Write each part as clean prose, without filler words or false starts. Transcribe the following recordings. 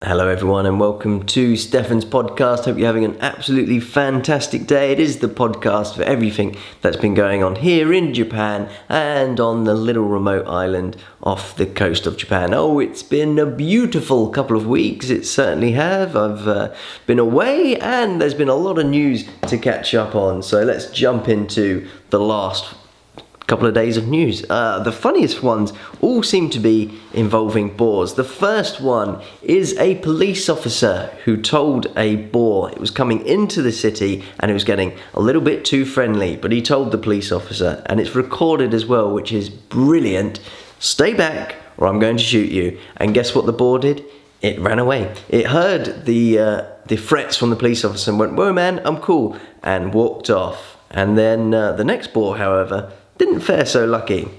Hello everyone and welcome to Stefan's podcast. Hope you're having an absolutely fantastic day. It is the podcast for everything that's been going on here in Japan and on the little remote island off the coast of Japan. Oh, it's been a beautiful couple of weeks. It certainly have. I've been away and there's been a lot of news to catch up on. So let's jump into the last couple of days of news. The funniest ones all seem to be involving boars. The first one is a police officer who told a boar it was coming into the city and it was getting a little bit too friendly, but he told the police officer, and it's recorded as well, which is brilliant: "Stay back or I'm going to shoot you." And guess what the boar did? It ran away. It heard the threats from the police officer and went, "Whoa man, I'm cool," and walked off. And then the next boar, however, didn't fare so lucky.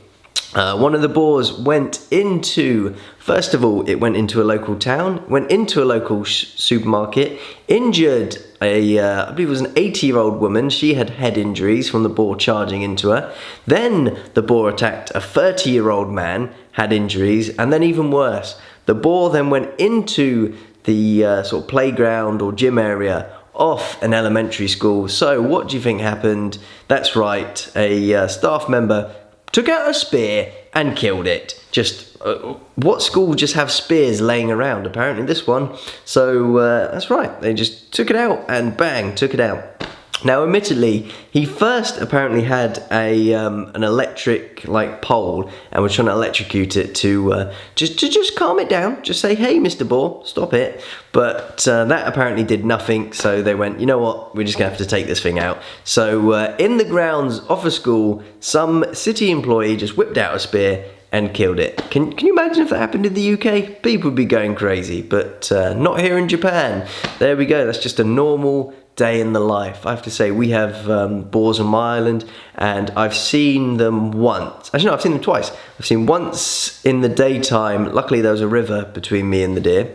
One of the boars went into, first of all, it went into a local town, went into a local supermarket, injured I believe it was an 80-year-old woman. She had head injuries from the boar charging into her. Then the boar attacked a 30-year-old man, had injuries, and then even worse, the boar then went into the sort of playground or gym area off an elementary school. So what do you think happened? That's right, a staff member took out a spear and killed it. Just what school just have spears laying around? Apparently this one. So that's right, they just took it out and bang, took it out. Now, admittedly, he first apparently had an electric pole and was trying to electrocute it to just calm it down. Just say, "Hey, Mr. Boar, stop it." But that apparently did nothing. So they went, "You know what? We're just gonna have to take this thing out." So in the grounds of a school, some city employee just whipped out a spear and killed it. Can you imagine if that happened in the UK? People would be going crazy, but not here in Japan. There we go. That's just a normal day in the life. I have to say, we have boars on my island, and I've seen them once. Actually, no, I've seen them twice. I've seen once in the daytime. Luckily, there was a river between me and the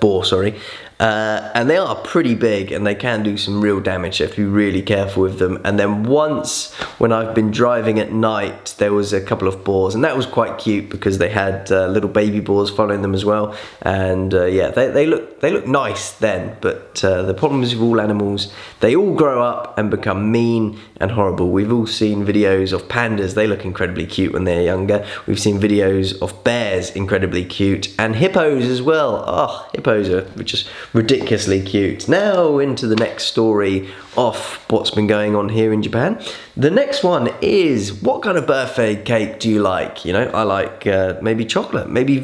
boar, sorry. And they are pretty big and they can do some real damage, so you have to be really careful with them. And then once, when I've been driving at night, there was a couple of boars, and that was quite cute because they had little baby boars following them as well. And yeah, they look nice then, but the problem is with all animals, they all grow up and become mean and horrible. We've all seen videos of pandas. They look incredibly cute when they're younger. We've seen videos of bears, incredibly cute, and hippos as well. Oh, hippos are just ridiculously cute. Now into the next story of what's been going on here in Japan. The next one is, what kind of birthday cake do you like? You know, I like maybe chocolate, maybe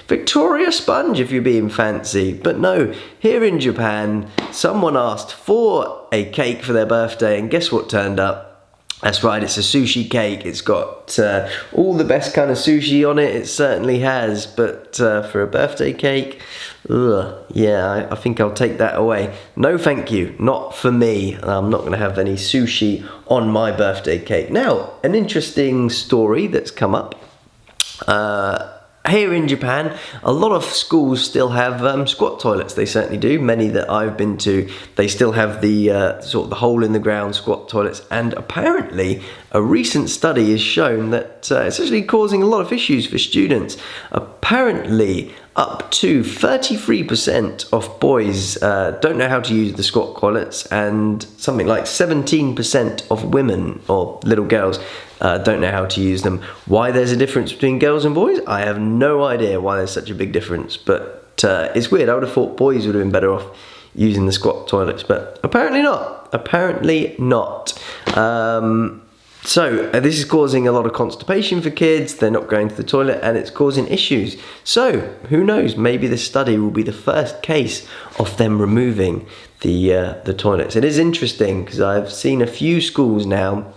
Victoria sponge if you're being fancy. But no, here in Japan, someone asked for a cake for their birthday, and guess what turned up? That's right, it's a sushi cake. It's got all the best kind of sushi on it. It certainly has, but for a birthday cake, yeah, I think I'll take that away. No thank you, not for me. I'm not going to have any sushi on my birthday cake. Now, an interesting story that's come up. Here in Japan, a lot of schools still have squat toilets. They certainly do. Many that I've been to, they still have the sort of the hole in the ground squat toilets. And apparently, a recent study has shown that it's actually causing a lot of issues for students. Apparently, up to 33% of boys don't know how to use the squat toilets, and something like 17% of women or little girls don't know how to use them. Why there's a difference between girls and boys, I have no idea why there's such a big difference, but it's weird. I would have thought boys would have been better off using the squat toilets, but apparently not. Apparently not. So this is causing a lot of constipation for kids. They're not going to the toilet and it's causing issues. So who knows, maybe this study will be the first case of them removing the toilets. It is interesting because I've seen a few schools now.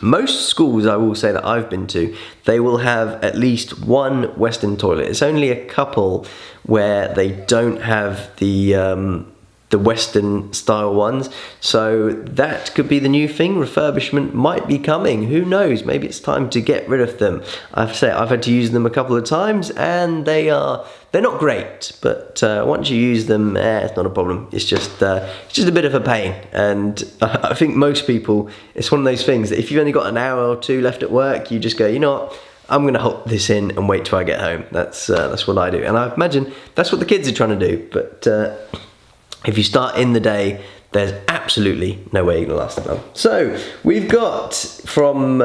Most schools, I will say, that I've been to, they will have at least one Western toilet. It's only a couple where they don't have the Western style ones, so that could be the new thing. Refurbishment might be coming, who knows, maybe it's time to get rid of them. I've had to use them a couple of times and they're not great, but once you use them, it's not a problem. It's just a bit of a pain, and I think most people, it's one of those things that if you've only got an hour or two left at work, you just go, you know what, I'm going to hold this in and wait till I get home. That's what I do. And I imagine that's what the kids are trying to do. But if you start in the day, there's absolutely no way you're going to last that long. So we've got from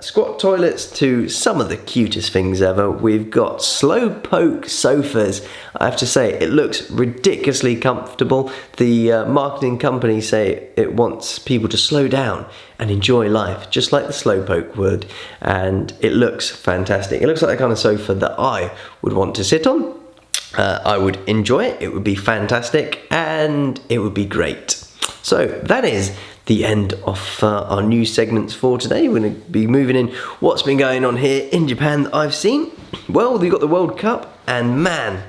squat toilets to some of the cutest things ever. We've got slow poke sofas. I have to say, it looks ridiculously comfortable. The marketing company say it wants people to slow down and enjoy life, just like the slow poke would. And it looks fantastic. It looks like the kind of sofa that I would want to sit on. I would enjoy it. It would be fantastic and it would be great. So that is the end of our news segments for today. We're going to be moving in what's been going on here in Japan that I've seen. Well, we've got the World Cup, and man,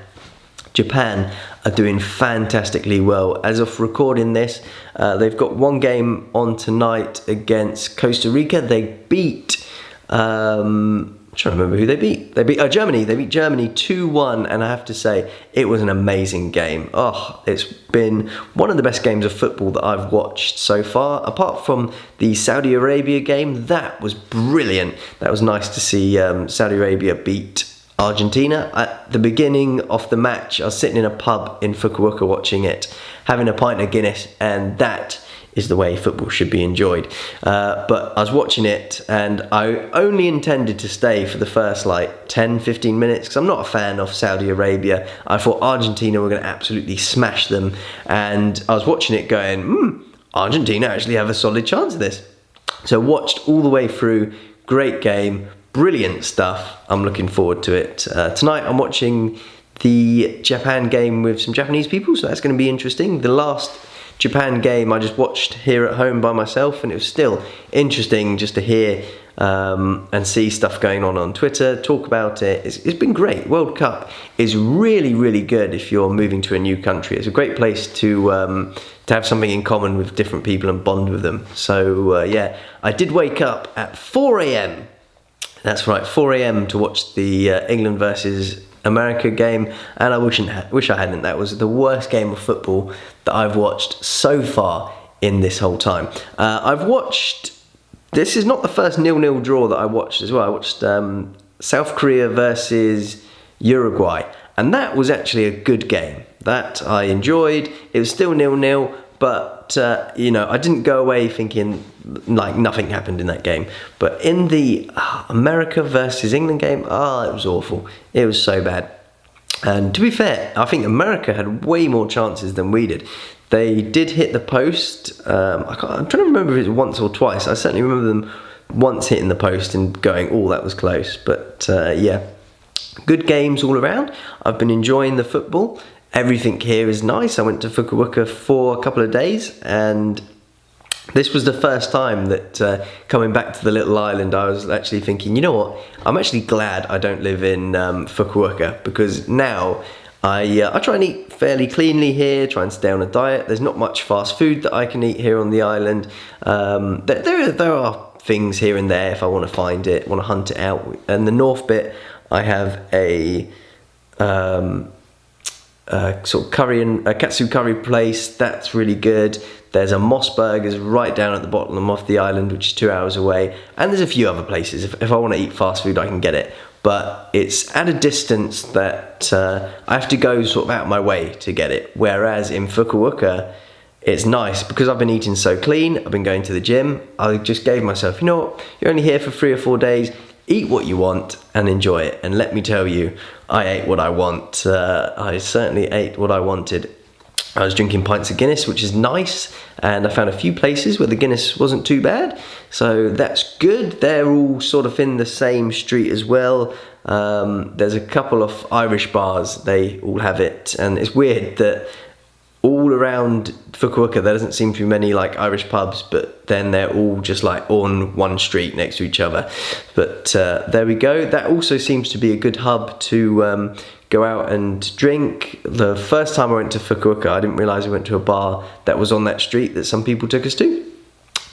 Japan are doing fantastically well. As of recording this, they've got one game on tonight against Costa Rica. They beat... I'm trying to remember who they beat. They beat Germany. They beat Germany 2-1, and I have to say, it was an amazing game. Oh, it's been one of the best games of football that I've watched so far. Apart from the Saudi Arabia game, that was brilliant. That was nice to see Saudi Arabia beat Argentina. At the beginning of the match, I was sitting in a pub in Fukuoka watching it, having a pint of Guinness, and that is the way football should be enjoyed. But I was watching it and I only intended to stay for the first 10-15 minutes because I'm not a fan of Saudi Arabia. I thought Argentina were going to absolutely smash them, and I was watching it going, Argentina actually have a solid chance of this. So watched all the way through. Great game, brilliant stuff. I'm looking forward to it. Tonight I'm watching the Japan game with some Japanese people, so that's going to be interesting. The last Japan game I just watched here at home by myself, and it was still interesting just to hear and see stuff going on Twitter, talk about it. It's been great. World Cup is really, really good if you're moving to a new country. It's a great place to have something in common with different people and bond with them. So yeah, I did wake up at 4 a.m. That's right, 4 a.m. to watch the England versus America game, and I wish I hadn't. That was the worst game of football that I've watched so far in this whole time. I've watched... This is not the first 0-0 draw that I watched as well. I watched South Korea versus Uruguay, and that was actually a good game. That I enjoyed. It was still 0-0, but I didn't go away thinking nothing happened in that game. But in the America versus England game, it was awful. It was so bad. And to be fair, I think America had way more chances than we did. They did hit the post. I'm trying to remember if it was once or twice. I certainly remember them once hitting the post and going, that was close. But yeah, good games all around. I've been enjoying the football. Everything here is nice. I went to Fukuoka for a couple of days, and this was the first time that coming back to the little island, I was actually thinking, you know what? I'm actually glad I don't live in Fukuoka, because now I try and eat fairly cleanly here, try and stay on a diet. There's not much fast food that I can eat here on the island. There are things here and there if I want to find it, want to hunt it out. And the north bit, I have a sort of curry and a katsu curry place that's really good. There's a Moss Burgers right down at the bottom of the island, which is 2 hours away, and there's a few other places. If I want to eat fast food, I can get it, but it's at a distance that I have to go sort of out my way to get it. Whereas in Fukuoka, it's nice because I've been eating so clean. I've been going to the gym. I just gave myself, you know what? You're only here for 3 or 4 days. Eat what you want and enjoy it. And let me tell you, I ate what I want. I certainly ate what I wanted. I was drinking pints of Guinness, which is nice, and I found a few places where the Guinness wasn't too bad, so that's good. They're all sort of in the same street as well. There's a couple of Irish bars, they all have it, and it's weird that all around Fukuoka there doesn't seem to be many Irish pubs, but then they're all just on one street next to each other. But there we go. That also seems to be a good hub to go out and drink. The first time I went to Fukuoka, I didn't realise we went to a bar that was on that street that some people took us to.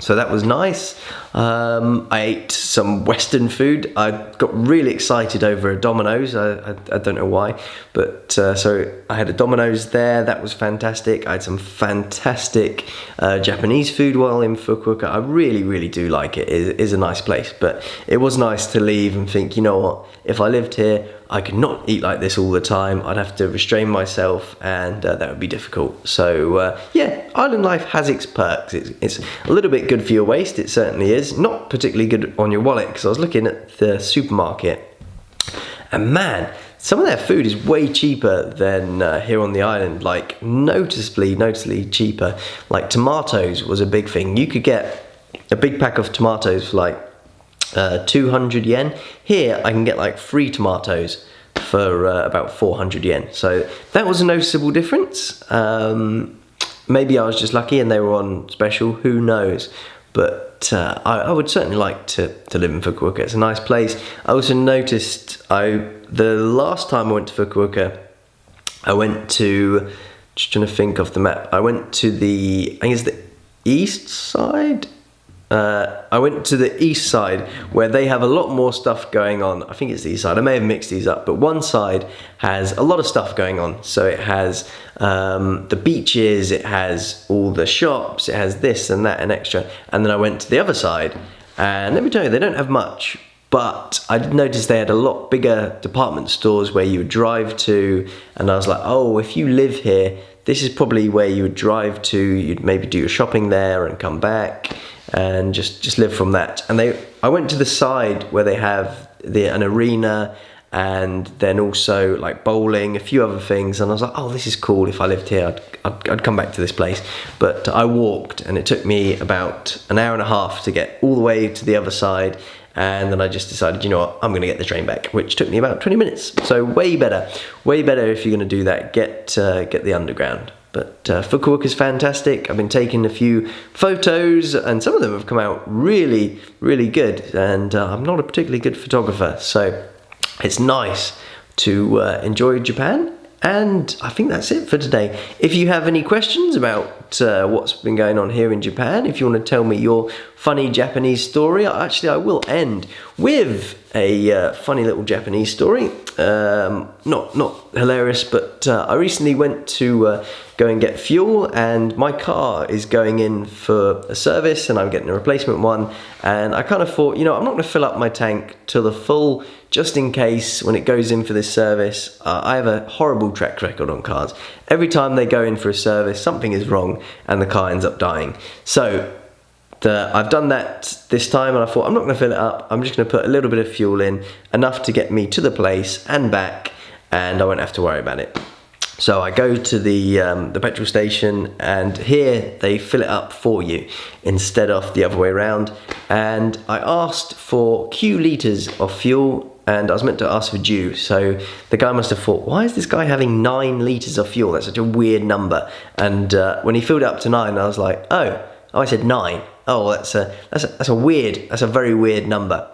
So that was nice. I ate some Western food. I got really excited over a Domino's. I don't know why, but so I had a Domino's there. That was fantastic. I had some fantastic Japanese food while in Fukuoka. I really do like it. It is a nice place, but it was nice to leave and think, you know what, if I lived here, I could not eat like this all the time. I'd have to restrain myself, and that would be difficult. So yeah, island life has its perks. It's a little bit good for your waist, it certainly is. Not particularly good on your wallet, because I was looking at the supermarket, and man, some of their food is way cheaper than here on the island, like noticeably cheaper. Like tomatoes was a big thing. You could get a big pack of tomatoes for like 200 yen. Here I can get like 3 tomatoes for about 400 yen. So that was a noticeable difference. Maybe I was just lucky and they were on special, who knows. But I would certainly like to live in Fukuoka. It's a nice place. I also noticed the last time I went to Fukuoka, I went to, just trying to think of the map, I went to I think it's the east side. I went to the east side, where they have a lot more stuff going on. I think it's the east side. I may have mixed these up, but one side has a lot of stuff going on. So it has the beaches, it has all the shops, it has this and that and extra. And then I went to the other side, and let me tell you, they don't have much. But I did notice they had a lot bigger department stores where you would drive to, and I was like, oh, if you live here, this is probably where you would drive to. You'd maybe do your shopping there and come back and just live from that. And I went to the side where they have an arena, and then also like bowling, a few other things, and I was like, oh, this is cool. If I lived here, I'd come back to this place. But I walked, and it took me about an hour and a half to get all the way to the other side, and then I just decided, you know what, I'm gonna get the train back, which took me about 20 minutes. So way better if you're gonna do that, get the underground. But Fukuoka is fantastic. I've been taking a few photos, and some of them have come out really good, and I'm not a particularly good photographer, so it's nice to enjoy Japan. And I think that's it for today. If you have any questions about what's been going on here in Japan, if you want to tell me your funny Japanese story, actually I will end with a funny little Japanese story. Not hilarious, but I recently went to go and get fuel, and my car is going in for a service, and I'm getting a replacement one. And I kind of thought, you know, I'm not going to fill up my tank to the full, just in case when it goes in for this service. I have a horrible track record on cars. Every time they go in for a service, something is wrong and the car ends up dying. So I've done that this time, and I thought, I'm not going to fill it up. I'm just going to put a little bit of fuel in, enough to get me to the place and back, and I won't have to worry about it. So I go to the petrol station, and here they fill it up for you instead of the other way around. And I asked for Q litres of fuel, and I was meant to ask for dew. So the guy must have thought, why is this guy having 9 litres of fuel? That's such a weird number. And when he filled it up to 9, I was like, oh, I said 9. Oh, that's a very weird number.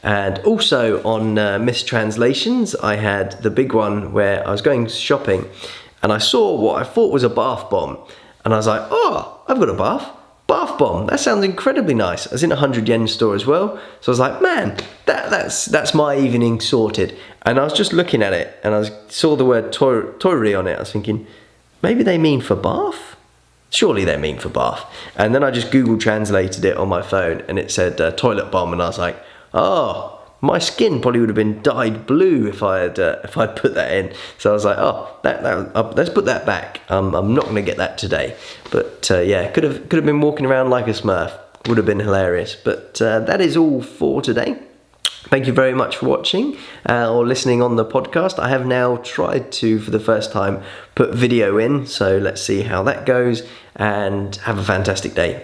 And also on mistranslations, I had the big one where I was going shopping, and I saw what I thought was a bath bomb, and I was like, oh, I've got a bath bomb. That sounds incredibly nice. I was in a 100 yen store as well, so I was like, man, that's my evening sorted. And I was just looking at it, and I saw the word tori on it. I was thinking, maybe they mean for bath? Surely they mean for bath. And then I just Google translated it on my phone, and it said toilet bomb, and I was like, oh, my skin probably would have been dyed blue if I'd put that in. So I was like, oh, let's put that back. I'm not going to get that today. But yeah, could have been walking around like a Smurf. Would have been hilarious. But that is all for today. Thank you very much for watching or listening on the podcast. I have now tried to, for the first time, put video in. So let's see how that goes, and have a fantastic day.